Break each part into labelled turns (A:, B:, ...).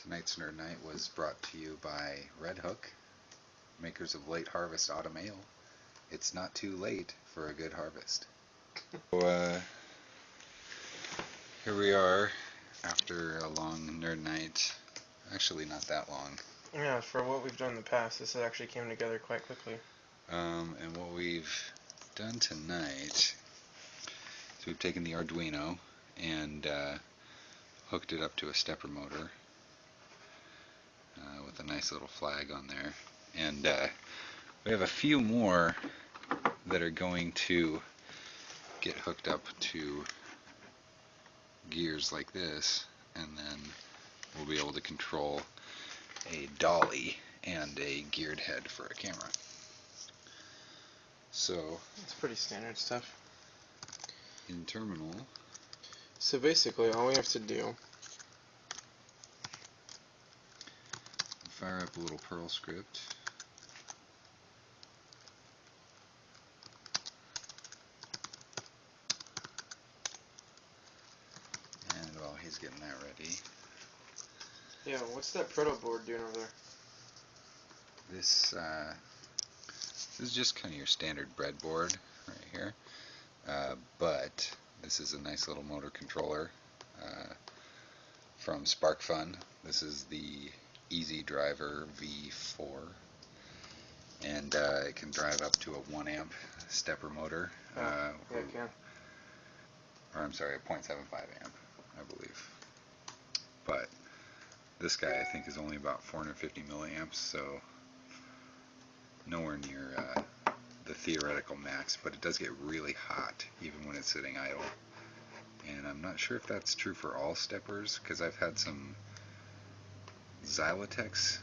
A: Tonight's Nerd Night was brought to you by Red Hook, makers of Late Harvest Autumn Ale. It's not too late for a good harvest. So, here we are after a long Nerd Night. Actually, not that long.
B: Yeah, for what we've done in the past, this actually came together quite quickly.
A: And what we've done tonight is we've taken the Arduino and hooked it up to a stepper motor with a nice little flag on there. And we have a few more that are going to get hooked up to gears like this, and then we'll be able to control a dolly and a geared head for a camera. So
B: it's pretty standard stuff.
A: In terminal,
B: so basically all we have to do,
A: fire up a little Perl script. And while he's getting that ready,
B: yeah, what's that proto board doing over there?
A: This is just kind of your standard breadboard right here, but this is a nice little motor controller from SparkFun. This is the Easy Driver V4, and it can drive up to a 1 amp stepper motor.
B: Yeah, it can.
A: Or I'm sorry, a 0.75 amp, I believe. But this guy I think is only about 450 milliamps, so nowhere near the theoretical max, but it does get really hot even when it's sitting idle. And I'm not sure if that's true for all steppers, because I've had some Xylotex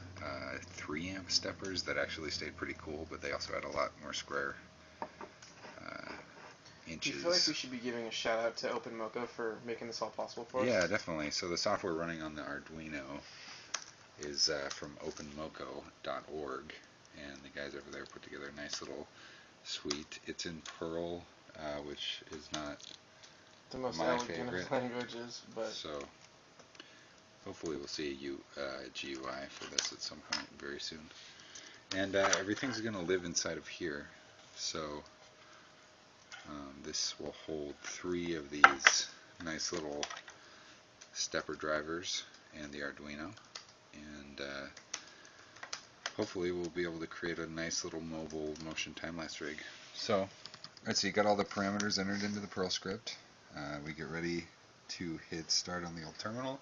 A: 3 amp steppers that actually stayed pretty cool, but they also had a lot more square inches.
B: Do you feel like we should be giving a shout out to OpenMoko for making this all possible for us?
A: Yeah, definitely. So the software running on the Arduino is from openmoko.org, and the guys over there put together a nice little suite. It's in Perl, which is not
B: the most
A: my
B: elegant
A: favorite
B: of languages, but
A: so hopefully we'll see a GUI for this at some point very soon. And everything's going to live inside of here. So this will hold 3 of these nice little stepper drivers and the Arduino. And hopefully we'll be able to create a nice little mobile motion time-lapse rig. So, let's see, got all the parameters entered into the Perl script. We get ready to hit start on the old terminal.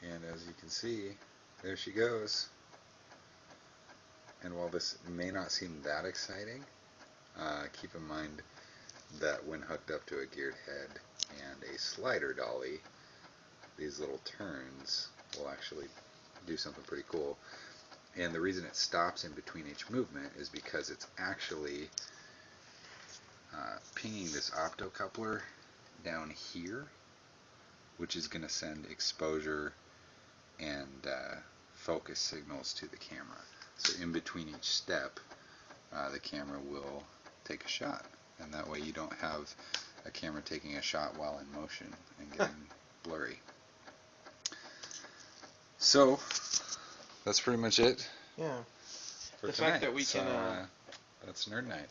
A: And as you can see, there she goes. And while this may not seem that exciting, keep in mind that when hooked up to a geared head and a slider dolly, these little turns will actually do something pretty cool. And the reason it stops in between each movement is because it's actually pinging this optocoupler down here, which is going to send exposure and focus signals to the camera. So in between each step, the camera will take a shot, and that way you don't have a camera taking a shot while in motion and getting blurry. So that's pretty much it.
B: Yeah.
A: For
B: the
A: tonight.
B: fact that we can
A: that's Nerd Night.